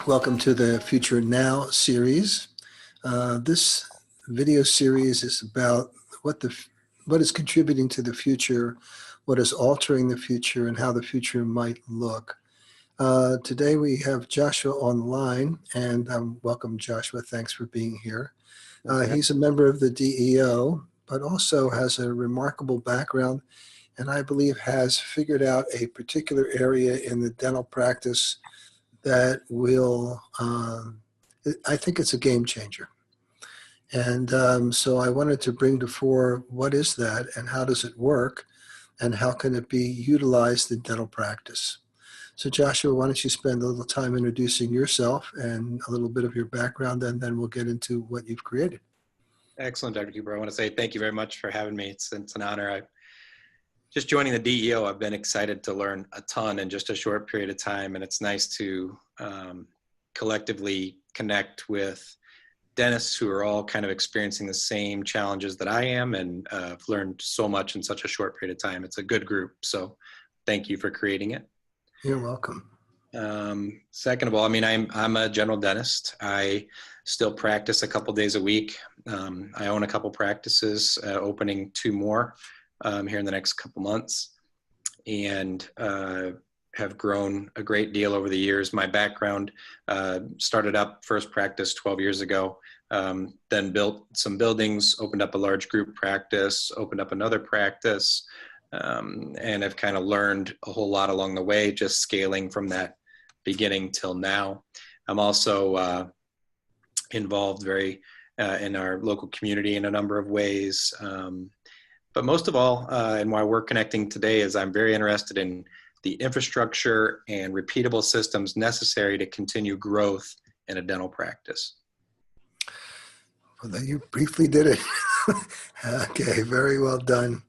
Welcome to the Future Now series. This video series is about what is contributing to the future, what is altering the future, and how the future might look. Today we have Joshua online, and welcome, Joshua. Thanks for being here. He's a member of the DEO, but also has a remarkable background, and I believe has figured out a particular area in the dental practice that will, I think it's a game changer. And so I wanted to bring to fore what is that and how does it work and how can it be utilized in dental practice. So Joshua, why don't you spend a little time introducing yourself and a little bit of your background, and then we'll get into what you've created. Excellent, Dr. Huber. I want to say thank you very much for having me. It's an honor. Just joining the DEO, I've been excited to learn a ton in just a short period of time, and it's nice to collectively connect with dentists who are all kind of experiencing the same challenges that I am, and I've learned so much in such a short period of time. It's a good group, so thank you for creating it. You're welcome. Second of all, I mean, I'm a general dentist. I still practice a couple days a week. I own a couple practices, opening 2 more here in the next couple months, and have grown a great deal over the years. My background started up first practice 12 years ago, then built some buildings, opened up a large group practice, opened up another practice, and have kind of learned a whole lot along the way, just scaling from that beginning till now. I'm also involved very in our local community in a number of ways. But most of all, and why we're connecting today, is I'm very interested in the infrastructure and repeatable systems necessary to continue growth in a dental practice. Well, you briefly did it. Okay, very well done.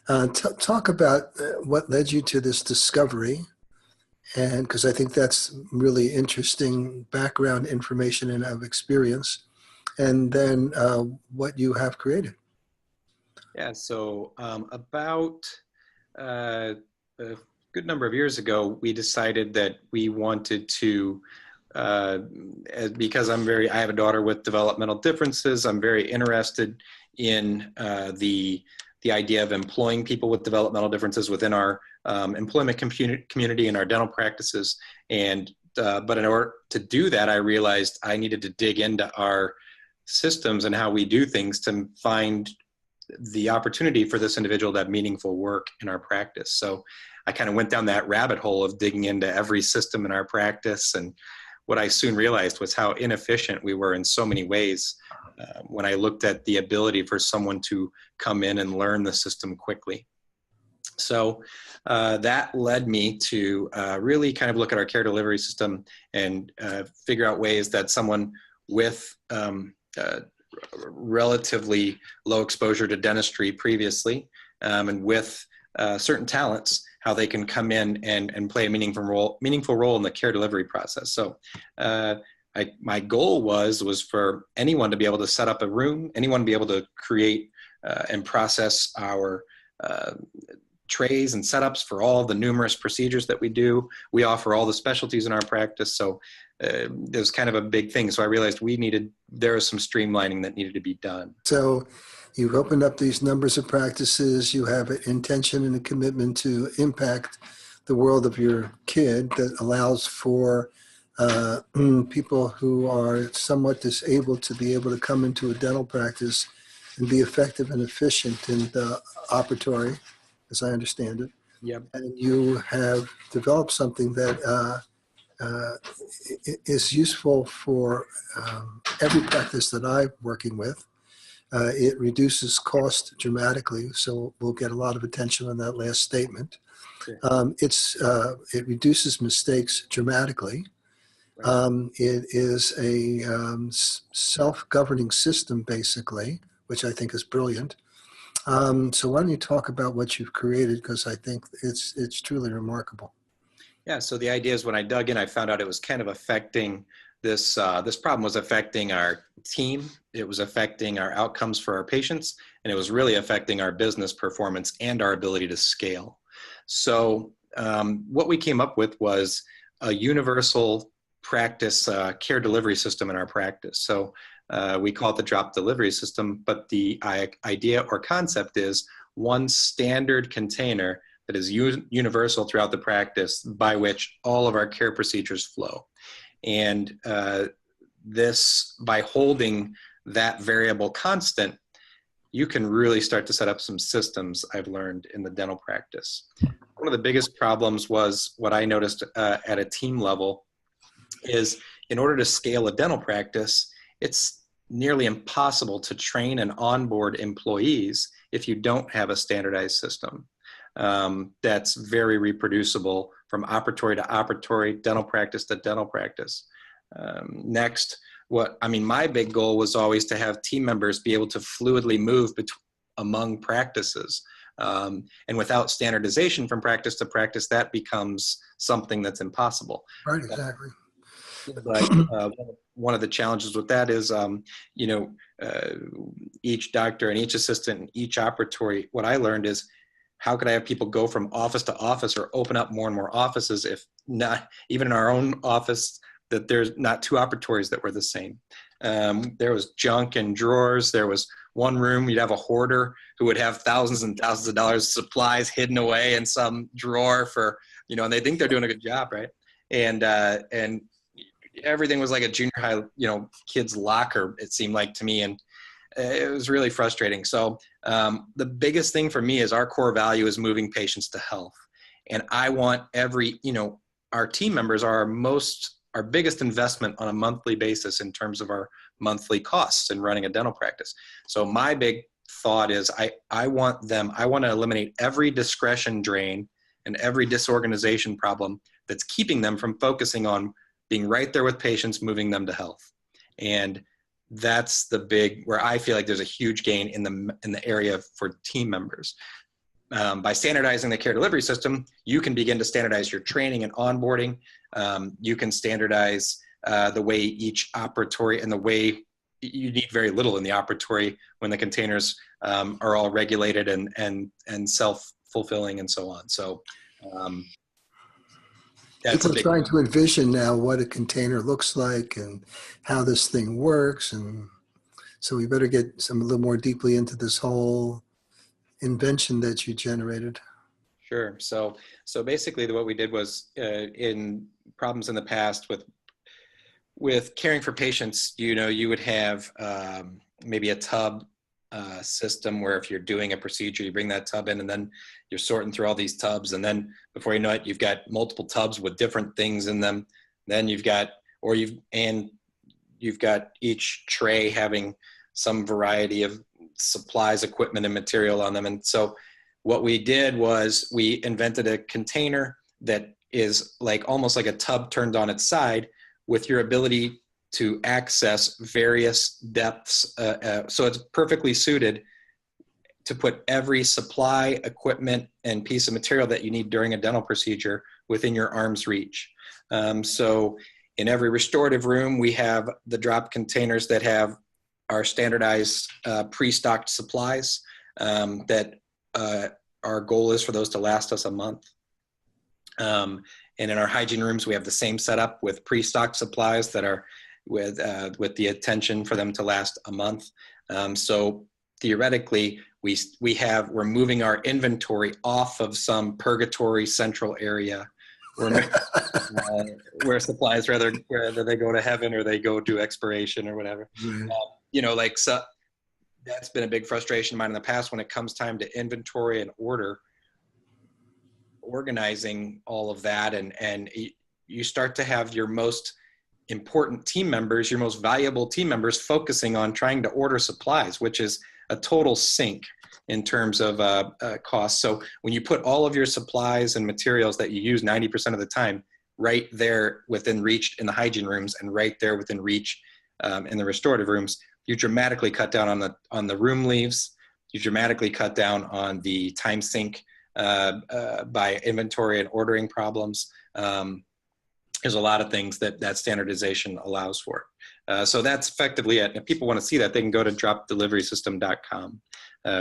Talk about what led you to this discovery, and because I think that's really interesting background information and of experience, and then what you have created. Yeah, so about a good number of years ago, we decided that we wanted to, because I have a daughter with developmental differences, I'm very interested in the idea of employing people with developmental differences within our employment community and our dental practices. And but in order to do that, I realized I needed to dig into our systems and how we do things to find the opportunity for this individual to have meaningful work in our practice. So I kind of went down that rabbit hole of digging into every system in our practice. And what I soon realized was how inefficient we were in so many ways when I looked at the ability for someone to come in and learn the system quickly. So that led me to really kind of look at our care delivery system and figure out ways that someone with relatively low exposure to dentistry previously, and with certain talents, how they can come in and play a meaningful role in the care delivery process. So my goal was for anyone to be able to set up a room, anyone to be able to create and process our trays and setups for all the numerous procedures that we do. We offer all the specialties in our practice. So it was kind of a big thing. So I realized there was some streamlining that needed to be done. So you've opened up these numbers of practices. You have an intention and a commitment to impact the world of your kid that allows for people who are somewhat disabled to be able to come into a dental practice and be effective and efficient in the operatory, as I understand it. Yep. And you have developed something that is useful for every practice that I'm working with. It reduces cost dramatically, so we'll get a lot of attention on that last statement. Sure. It reduces mistakes dramatically. Right. It is a self-governing system, basically, which I think is brilliant. So why don't you talk about what you've created, because I think it's truly remarkable. Yeah, so the idea is when I dug in, I found out it was kind of affecting this problem was affecting our team, it was affecting our outcomes for our patients, and it was really affecting our business performance and our ability to scale. So what we came up with was a universal practice care delivery system in our practice. So we call it the drop delivery system, but the idea or concept is one standard container that is universal throughout the practice by which all of our care procedures flow. And this, by holding that variable constant, you can really start to set up some systems, I've learned, in the dental practice. One of the biggest problems was what I noticed at a team level is, in order to scale a dental practice, it's nearly impossible to train and onboard employees if you don't have a standardized system that's very reproducible from operatory to operatory, dental practice to dental practice. Next, my big goal was always to have team members be able to fluidly move among practices. And without standardization from practice to practice, that becomes something that's impossible. Right, exactly. But one of the challenges with that is, each doctor and each assistant and each operatory, what I learned is, how could I have people go from office to office or open up more and more offices if not, even in our own office, that there's not two operatories that were the same. There was junk in drawers. There was one room, you'd have a hoarder who would have thousands and thousands of dollars of supplies hidden away in some drawer for, and they think they're doing a good job, right? And everything was like a junior high, kid's locker, it seemed like to me. And it was really frustrating. So the biggest thing for me is our core value is moving patients to health. And I want our team members are our biggest investment on a monthly basis in terms of our monthly costs in running a dental practice. So my big thought is I want to eliminate every discretion drain and every disorganization problem that's keeping them from focusing on being right there with patients, moving them to health. And that's where I feel like there's a huge gain in the area for team members. By standardizing the care delivery system, you can begin to standardize your training and onboarding. You can standardize the way each operatory, and the way you need very little in the operatory when the containers are all regulated and self-fulfilling and so on. So that's people are trying to envision now what a container looks like and how this thing works. And so we better get a little more deeply into this whole invention that you generated. Sure. So basically what we did was in problems in the past with caring for patients, you would have maybe a tub system where if you're doing a procedure, you bring that tub in and then you're sorting through all these tubs. And then before you know it, you've got multiple tubs with different things in them. Then you've got each tray having some variety of supplies, equipment, and material on them. And so what we did was we invented a container that is almost like a tub turned on its side, with your ability to access various depths. So it's perfectly suited to put every supply, equipment, and piece of material that you need during a dental procedure within your arm's reach. So in every restorative room, we have the drop containers that have our standardized pre-stocked supplies that our goal is for those to last us a month. And in our hygiene rooms, we have the same setup with pre-stocked supplies that are with the attention for them to last a month. So theoretically, we're moving our inventory off of some purgatory central area where supplies, whether they go to heaven or they go to expiration or whatever. Mm-hmm. So that's been a big frustration of mine in the past when it comes time to inventory and organizing all of that. And you start to have your most important team members, your most valuable team members, focusing on trying to order supplies, which is a total sink in terms of cost. So when you put all of your supplies and materials that you use 90% of the time right there within reach in the hygiene rooms and right there within reach in the restorative rooms, you dramatically cut down on the room leaves. You dramatically cut down on the time sink by inventory and ordering problems. There's a lot of things that standardization allows for. So that's effectively it. If people want to see that, they can go to dropdeliverysystem.com.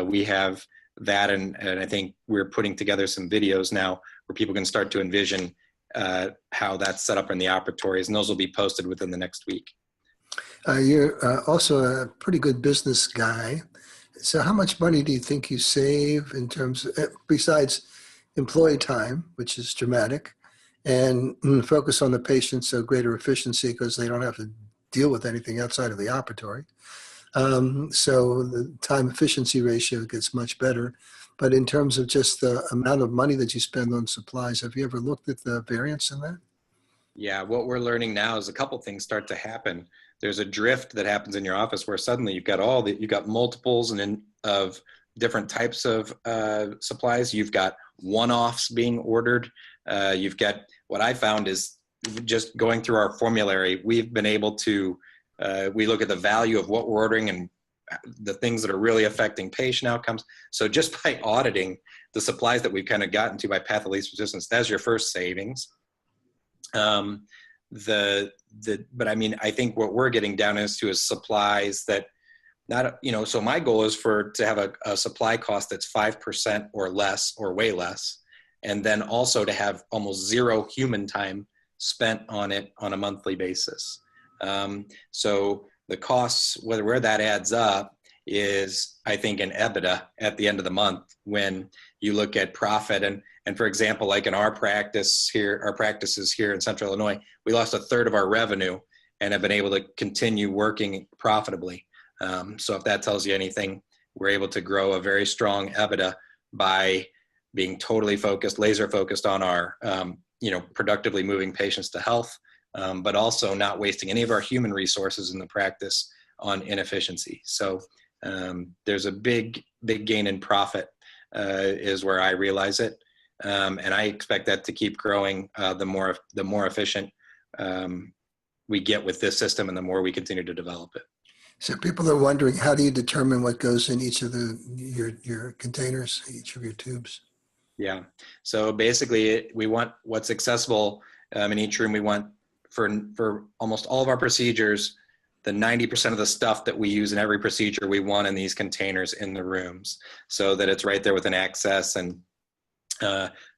We have that, and I think we're putting together some videos now where people can start to envision how that's set up in the operatories, and those will be posted within the next week. You're also a pretty good business guy. So how much money do you think you save in terms of, besides employee time, which is dramatic, and focus on the patient, so greater efficiency because they don't have to deal with anything outside of the operatory. So the time efficiency ratio gets much better. But in terms of just the amount of money that you spend on supplies, have you ever looked at the variance in that? Yeah, what we're learning now is a couple things start to happen. There's a drift that happens in your office where suddenly you've got multiples of different types of supplies. You've got one-offs being ordered. You've got, what I found is just going through our formulary, we've been able to, we look at the value of what we're ordering and the things that are really affecting patient outcomes. So just by auditing the supplies that we've kind of gotten to by path of least resistance, that's your first savings. But I mean, I think what we're getting down into is supplies that so my goal is to have a supply cost that's 5% or less or way less. And then also to have almost zero human time spent on it on a monthly basis. So the costs, where that adds up is, I think, an EBITDA at the end of the month when you look at profit. And for example, like in our practices here in Central Illinois, we lost a third of our revenue and have been able to continue working profitably. So if that tells you anything, we're able to grow a very strong EBITDA by being totally focused, laser focused on our, productively moving patients to health, but also not wasting any of our human resources in the practice on inefficiency. So there's a big gain in profit is where I realize it. And I expect that to keep growing the more efficient we get with this system and the more we continue to develop it. So people are wondering, how do you determine what goes in each of your containers, each of your tubes? Yeah. So basically, we want what's accessible in each room. We want for almost all of our procedures, the 90% of the stuff that we use in every procedure, we want in these containers in the rooms so that it's right there within access, and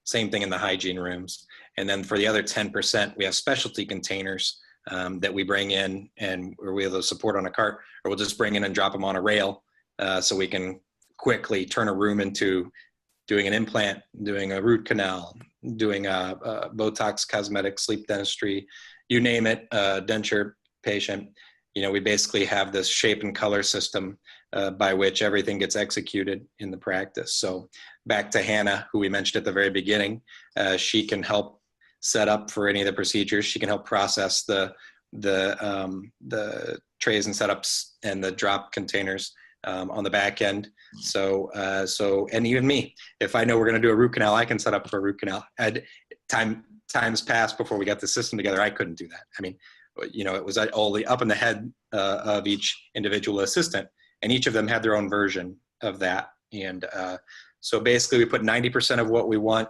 same thing in the hygiene rooms. And then for the other 10%, we have specialty containers that we bring in, and we're able to support on a cart, or we'll just bring in and drop them on a rail so we can quickly turn a room into doing an implant, doing a root canal, doing a Botox, cosmetic, sleep dentistry, you name it, denture patient. We basically have this shape and color system by which everything gets executed in the practice. So back to Hannah, who we mentioned at the very beginning, she can help set up for any of the procedures. She can help process the trays and setups and the drop containers on the back end. So and even me, if I know we're going to do a root canal, I can set up for a root canal. Times past before we got the system together, I couldn't do that. I mean, it was only up in the head of each individual assistant, and each of them had their own version of that. And so basically we put 90% of what we want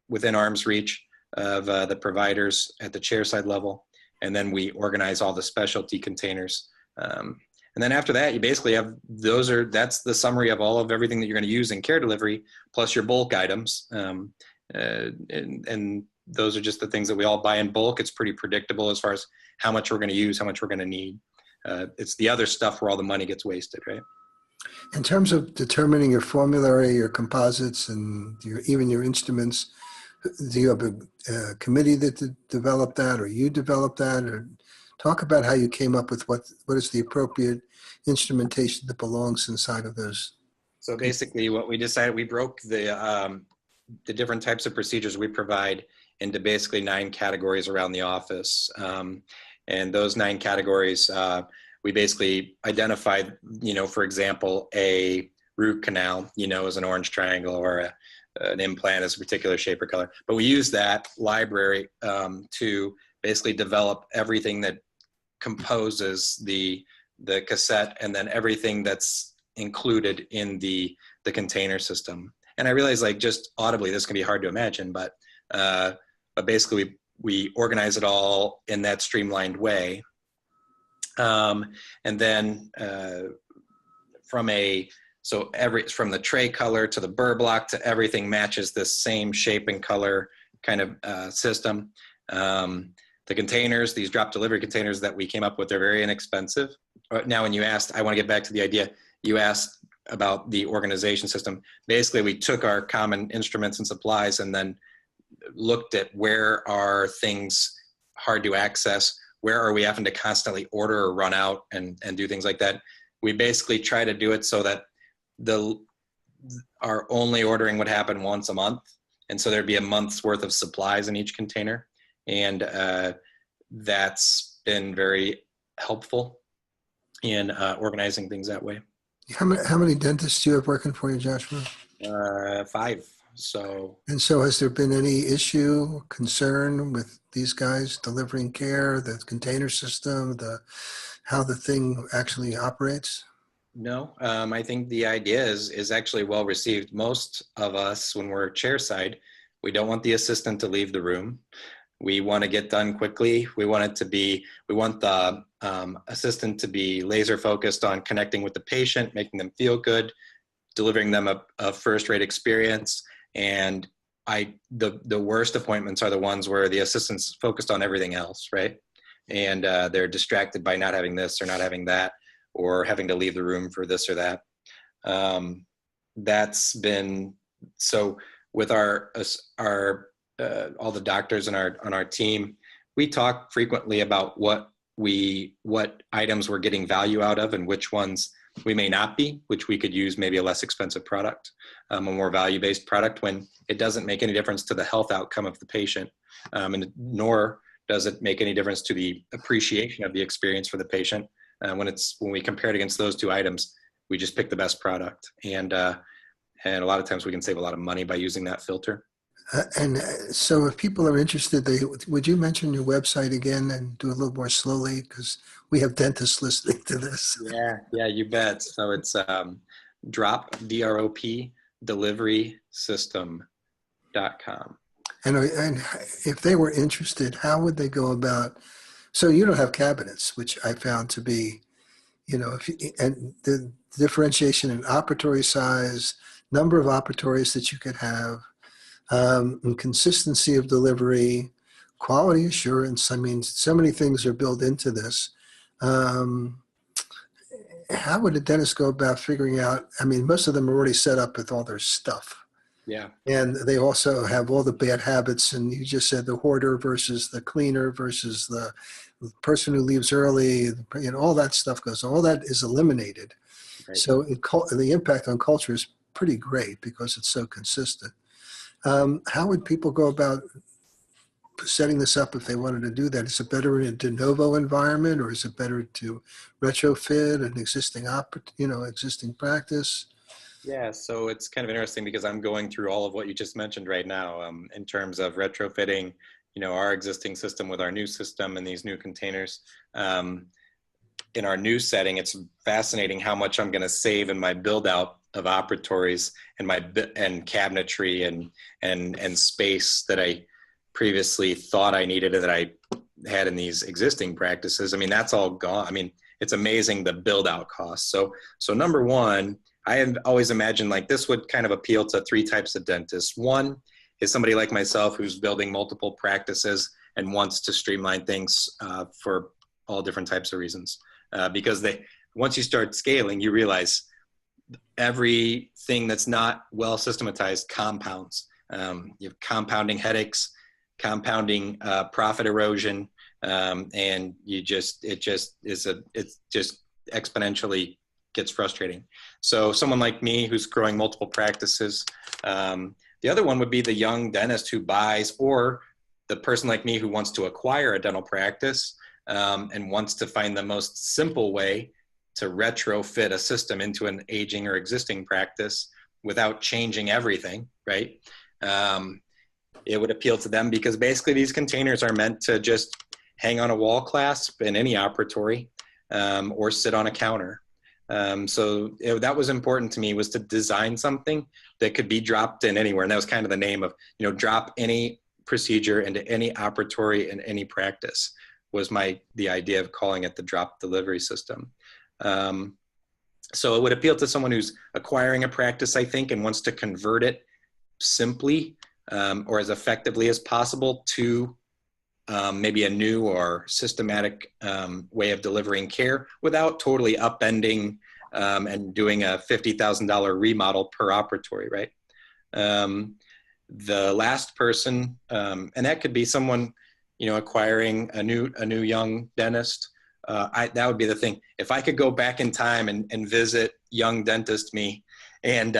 within arm's reach of the providers at the chairside level. And then we organize all the specialty containers. And then after that, you basically have, that's the summary of all of everything that you're going to use in care delivery, plus your bulk items. And those are just the things that we all buy in bulk. It's pretty predictable as far as how much we're going to use, how much we're going to need. It's the other stuff where all the money gets wasted, right? In terms of determining your formulary, your composites, and even your instruments, do you have a committee that developed that, or you developed that? Or talk about how you came up with what is the appropriate instrumentation that belongs inside of those. So basically what we decided, we broke the different types of procedures we provide into basically 9 categories around the office. And those 9 categories, we basically identified, for example, a root canal, as an orange triangle, or an implant as a particular shape or color. But we use that library to basically develop everything that composes the cassette, and then everything that's included in the container system. And I realize, like, just audibly, this can be hard to imagine, but basically we organize it all in that streamlined way. And then from the tray color to the burr block to everything matches the same shape and color kind of system. The containers, these drop delivery containers that we came up with, are very inexpensive. Now, when you asked, I want to get back to the idea, you asked about the organization system. Basically, we took our common instruments and supplies and then looked at where are things hard to access, where are we having to constantly order or run out and do things like that. We basically try to do it so that our only ordering would happen once a month. And so there'd be a month's worth of supplies in each container. And that's been very helpful in organizing things that way. How many dentists do you have working for you, Joshua? 5. So. And so has there been any issue, concern with these guys delivering care, the container system, how the thing actually operates? No, I think the idea is actually well received. Most of us, when we're chairside, we don't want the assistant to leave the room. We want to get done quickly. We want the assistant to be laser focused on connecting with the patient, making them feel good, delivering them a first-rate experience. And the worst appointments are the ones where the assistant's focused on everything else, right? And they're distracted by not having this or not having that, or having to leave the room for this or that. That's been, so with our all the doctors on our team, we talk frequently about what items we're getting value out of and which ones we may not be, which we could use maybe a less expensive product, a more value-based product, when it doesn't make any difference to the health outcome of the patient, and nor does it make any difference to the appreciation of the experience for the patient. When we compare it against those two items, we just pick the best product, and a lot of times we can save a lot of money by using that filter. And so if people are interested, would you mention your website again and do a little more slowly, because we have dentists listening to this? Yeah, you bet. So it's drop, D-R-O-P, deliverysystem.com. And if they were interested, how would they go about? So you don't have cabinets, which I found to be, and the differentiation in operatory size, number of operatories that you could have, and consistency of delivery, quality assurance. I mean, so many things are built into this. How would a dentist go about figuring out? I mean, most of them are already set up with all their stuff. Yeah. And they also have all the bad habits. And you just said the hoarder versus the cleaner versus the person who leaves early, all that stuff goes, all that is eliminated. Right. So the impact on culture is pretty great because it's so consistent. How would people go about setting this up if they wanted to do that? Is it better in a de novo environment, or is it better to retrofit an existing existing practice? Yeah, so it's kind of interesting because I'm going through all of what you just mentioned right now, in terms of retrofitting, our existing system with our new system and these new containers. In our new setting, it's fascinating how much I'm going to save in my build out of operatories and cabinetry and space that I previously thought I needed that I had in these existing practices. I mean, that's all gone. I mean, it's amazing the build out costs. So number one, I have always imagined like this would kind of appeal to 3 types of dentists. One is somebody like myself who's building multiple practices and wants to streamline things for all different types of reasons. Because once you start scaling, you realize everything that's not well systematized compounds. You have compounding headaches, compounding profit erosion, and it just exponentially gets frustrating. So someone like me who's growing multiple practices. The other one would be the young dentist who buys, or the person like me who wants to acquire a dental practice and wants to find the most simple way to retrofit a system into an aging or existing practice without changing everything, right? It would appeal to them because basically these containers are meant to just hang on a wall clasp in any operatory or sit on a counter. That was important to me, was to design something that could be dropped in anywhere. And that was kind of the name of, drop any procedure into any operatory in any practice was the idea of calling it the drop delivery system. So it would appeal to someone who's acquiring a practice, I think, and wants to convert it simply or as effectively as possible to maybe a new or systematic way of delivering care without totally upending and doing a $50,000 remodel per operatory, right? The last person, and that could be someone, acquiring a new young dentist. That would be the thing. If I could go back in time and visit young dentist me and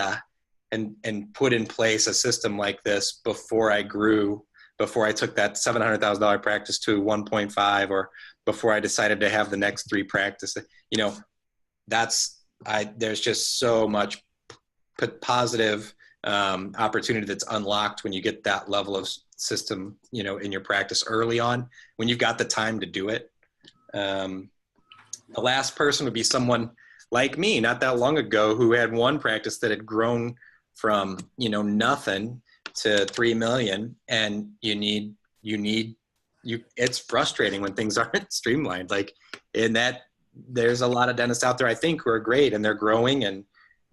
put in place a system like this before I grew, before I took that $700,000 practice to 1.5, or before I decided to have the next 3 practices, there's just so much positive opportunity that's unlocked when you get that level of system, in your practice early on, when you've got the time to do it. The last person would be someone like me, not that long ago, who had one practice that had grown from, nothing to 3 million. And it's frustrating when things aren't streamlined. Like, in that, there's a lot of dentists out there, I think, who are great and they're growing and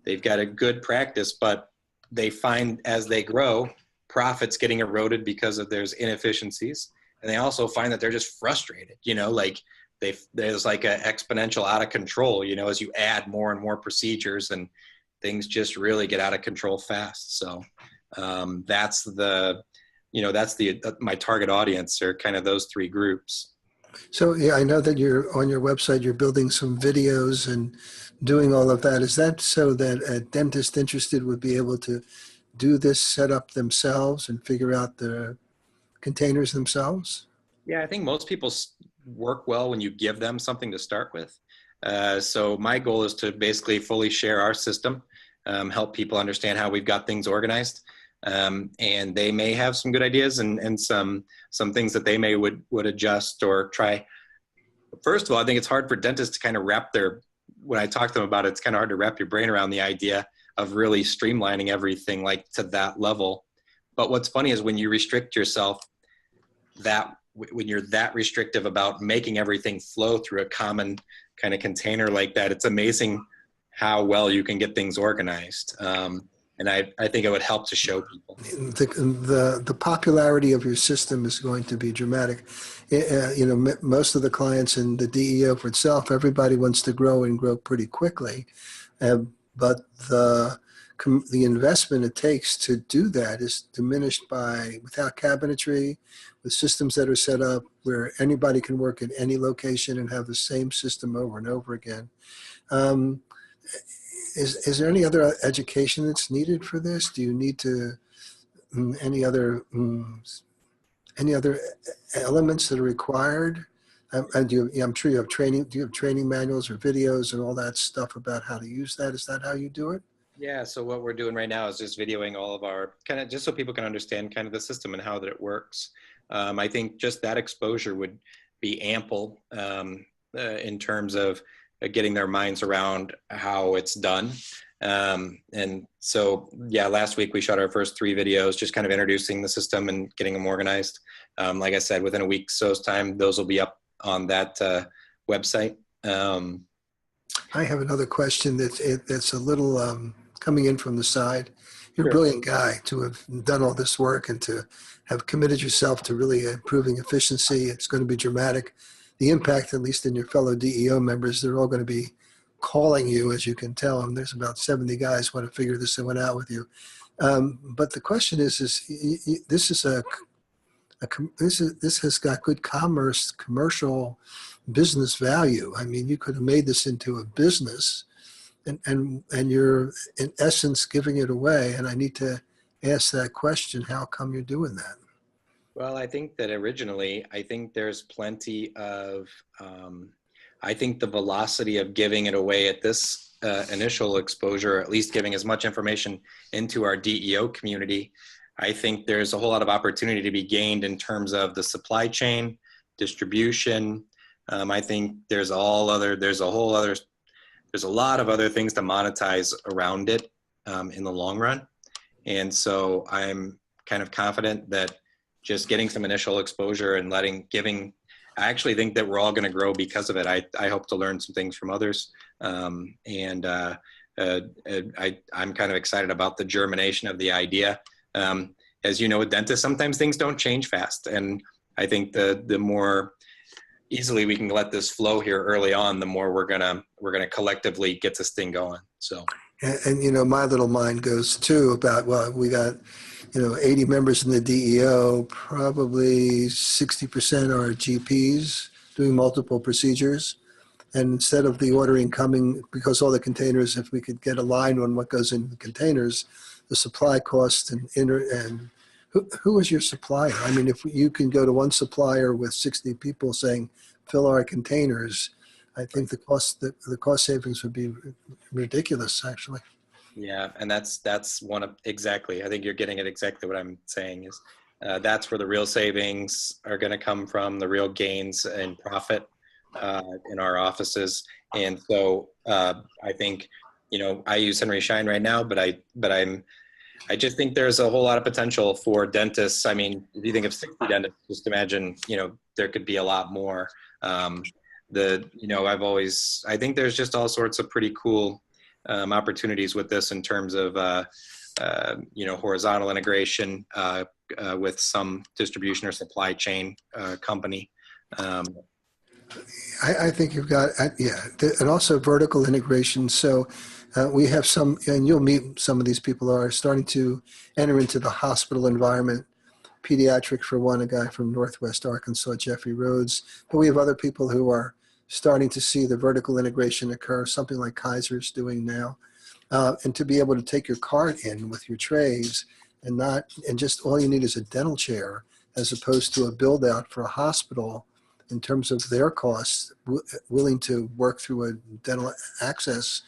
they've got a good practice, but they find as they grow, profits getting eroded because of there's inefficiencies. And they also find that they're just frustrated, like there's like an exponential out of control, as you add more and more procedures, and things just really get out of control fast. So that's my target audience, are kind of those 3 groups. So yeah, I know that you're on your website, you're building some videos and doing all of that. Is that so that a dentist interested would be able to do this setup themselves and figure out the containers themselves? Yeah, I think most people work well when you give them something to start with. So my goal is to basically fully share our system, help people understand how we've got things organized. And they may have some good ideas and some things that they may would adjust or try. First of all, I think it's hard for dentists to kind of when I talk to them about it, it's kind of hard to wrap your brain around the idea of really streamlining everything like to that level. But what's funny is when you restrict yourself, when you're that restrictive about making everything flow through a common kind of container like that, it's amazing how well you can get things organized. And I think it would help to show people. The popularity of your system is going to be dramatic. Most of the clients in the DEO for itself, everybody wants to grow and grow pretty quickly. But the investment it takes to do that is diminished without cabinetry, with systems that are set up where anybody can work at any location and have the same system over and over again. Is there any other education that's needed for this? Do you need any other elements that are required? I'm sure you have training. Do you have training manuals or videos and all that stuff about how to use that? Is that how you do it? Yeah, so what we're doing right now is just videoing all of our just so people can understand kind of the system and how that it works. I think just that exposure would be ample in terms of getting their minds around how it's done. And so, yeah, last week we shot our first 3 videos, just kind of introducing the system and getting them organized. Like I said, within a week so's time, those will be up on that website. I have another question that's a little coming in from the side. You're Sure. a brilliant guy to have done all this work and to have committed yourself to really improving efficiency. It's going to be dramatic. The impact, at least in your fellow DEO members, they're all going to be calling you, as you can tell. And there's about 70 guys want to figure this one out with you. But the question is this has got good commercial business value. I mean, you could have made this into a business, and you're in essence giving it away. And I need to ask that question: how come you're doing that? Well, I think that originally, I think there's plenty of, I think the velocity of giving it away at this initial exposure, or at least giving as much information into our DEO community, I think there's a whole lot of opportunity to be gained in terms of the supply chain, distribution. I think there's a lot of other things to monetize around it in the long run. And so I'm kind of confident that just getting some initial exposure and I actually think that we're all going to grow because of it. I hope to learn some things from others. I'm kind of excited about the germination of the idea. And as you know, with dentists, sometimes things don't change fast. And I think the more easily we can let this flow here early on, the more we're gonna collectively get this thing going. So, and my little mind goes too about, well, we got 80 members in the DEO, probably 60% are GPs doing multiple procedures. And instead of the ordering coming, because all the containers, if we could get a line on what goes in the containers, the supply cost and who is your supplier? I mean, if you can go to one supplier with 60 people saying, fill our containers, I think the cost savings would be ridiculous, actually. yeah, and that's one of exactly. I think you're getting at exactly what I'm saying is that's where the real savings are going to come from, the real gains and profit in our offices. And so I think I use Henry Schein right now, but I just think there's a whole lot of potential for dentists. I mean, if you think of 60 dentists, just imagine there could be a lot more. I think there's just all sorts of pretty cool opportunities with this in terms of horizontal integration with some distribution or supply chain company. I think you've got, and also vertical integration. So we have some, and you'll meet some of these people are starting to enter into the hospital environment. Pediatric for one, a guy from Northwest Arkansas, Jeffrey Rhodes. But we have other people who are starting to see the vertical integration occur, something like Kaiser's doing now. And to be able to take your cart in with your trays and just all you need is a dental chair, as opposed to a build out for a hospital in terms of their costs, willing to work through a dental access,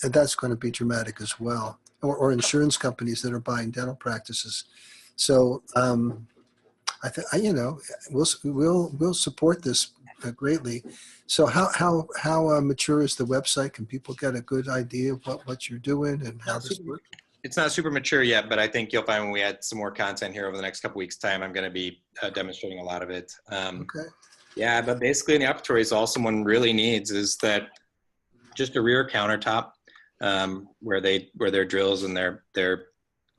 and that's going to be dramatic as well. Or insurance companies that are buying dental practices. So I think we'll support this greatly. So how mature is the website? Can people get a good idea of what you're doing and how this works? It's not super mature yet, but I think you'll find when we add some more content here over the next couple weeks' time, I'm going to be demonstrating a lot of it. Okay. Yeah, but basically in the operatories, all someone really needs is that just a rear countertop where their drills and their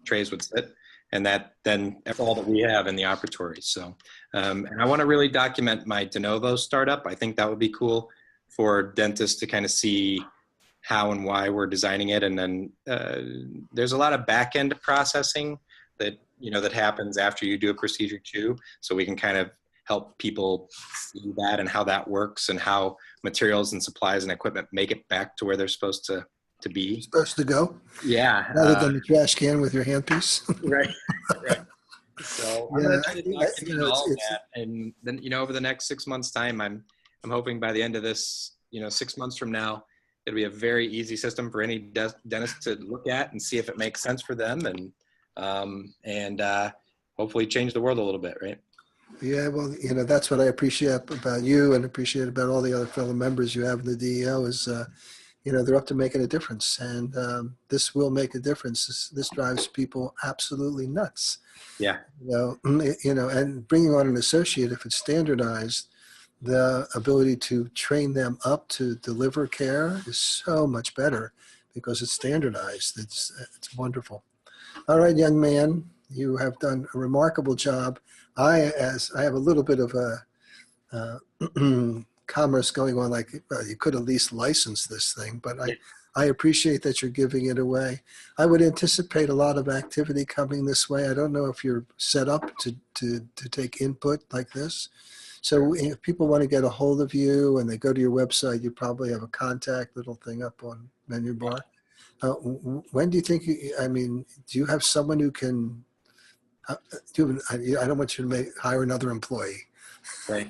trays would sit. And that's all that we have in the operatory. So, and I want to really document my de novo startup. I think that would be cool for dentists to kind of see how and why we're designing it. And then there's a lot of back end processing that happens after you do a procedure too. So we can kind of help people see that and how that works and how materials and supplies and equipment make it back to where they're supposed to be. Supposed to go? Yeah. Rather than the trash can with your handpiece. Right. So I'm going to try to document all of that. And then, over the next 6 months time, I'm hoping by the end of this, 6 months from now, it'll be a very easy system for any dentist to look at and see if it makes sense for them and hopefully change the world a little bit. Right. Yeah, well, that's what I appreciate about you and appreciate about all the other fellow members you have in the DEO is, they're up to making a difference, and this will make a difference. This drives people absolutely nuts. Yeah. And bringing on an associate, if it's standardized, the ability to train them up to deliver care is so much better because it's standardized. It's wonderful. All right, young man, you have done a remarkable job. I have a little bit of a commerce going on, like you could at least license this thing, but I appreciate that you're giving it away. I would anticipate a lot of activity coming this way. I don't know if you're set up to take input like this. So if people want to get a hold of you and they go to your website, you probably have a contact little thing up on menu bar. When do you think, do you have someone who can, I don't want you to hire another employee. Right.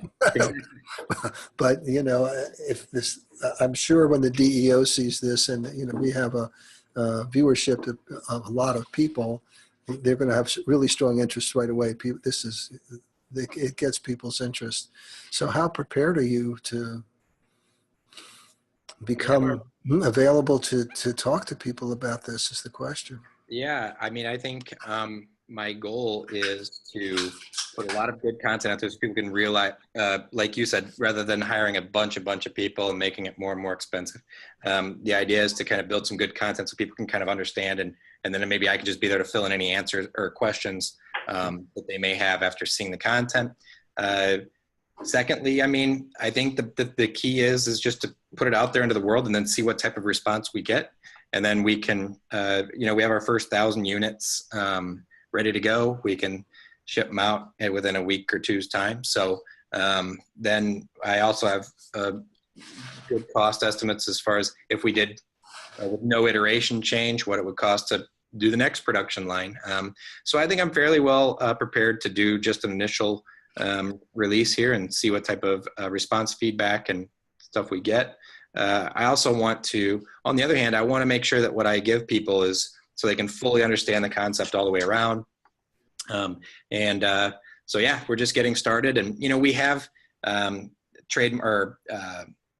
But if this, I'm sure when the DEO sees this, and we have a viewership of a lot of people, they're going to have really strong interest right away. It gets people's interest. So how prepared are you to become available to talk to people about this is the question. Yeah, I think my goal is to put a lot of good content out there so people can realize, like you said, rather than hiring a bunch of people and making it more and more expensive. The idea is to kind of build some good content so people can kind of understand, and then maybe I could just be there to fill in any answers or questions that they may have after seeing the content. Secondly, I mean, I think the key is just to put it out there into the world and then see what type of response we get. And then we can, we have our first 1,000 units ready to go. We can ship them out within a week or two's time. So then I also have good cost estimates as far as if we did with no iteration change, what it would cost to do the next production line. So I think I'm fairly well prepared to do just an initial release here and see what type of response feedback and stuff we get. I also want to, on the other hand, I want to make sure that what I give people is so they can fully understand the concept all the way around. So yeah, we're just getting started, and we have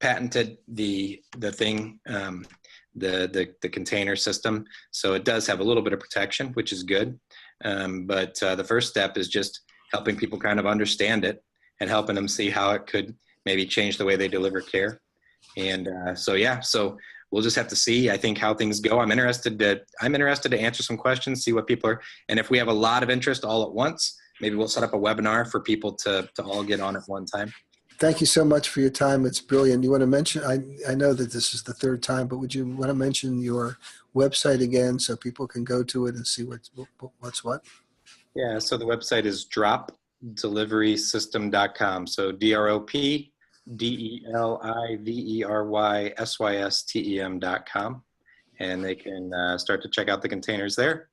patented the thing, the container system, so it does have a little bit of protection, which is good. But the first step is just helping people kind of understand it and helping them see how it could maybe change the way they deliver care. And so we'll just have to see, I think, how things go. I'm interested to answer some questions, see what people are, and if we have a lot of interest all at once, maybe we'll set up a webinar for people to all get on at one time. Thank you so much for your time. It's brilliant. You want to mention, I know that this is the third time, but would you want to mention your website again so people can go to it and see what's what? Yeah, so the website is dropdeliverysystem.com. So DROPDELIVERYSYSTEM.com. And they can start to check out the containers there.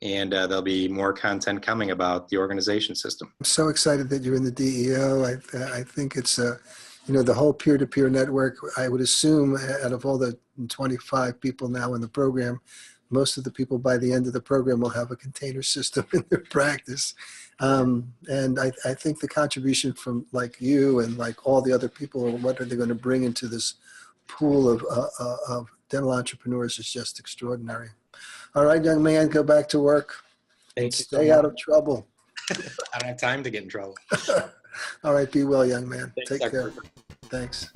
And there'll be more content coming about the organization system. I'm so excited that you're in the DEO. I think it's, the whole peer-to-peer network. I would assume out of all the 25 people now in the program, most of the people by the end of the program will have a container system in their practice. And I think the contribution from like you and like all the other people, what are they going to bring into this pool of dental entrepreneurs is just extraordinary. All right, young man, go back to work. Stay out of trouble. I don't have time to get in trouble. All right, be well, young man. Thanks, Take care. Dr. Thanks.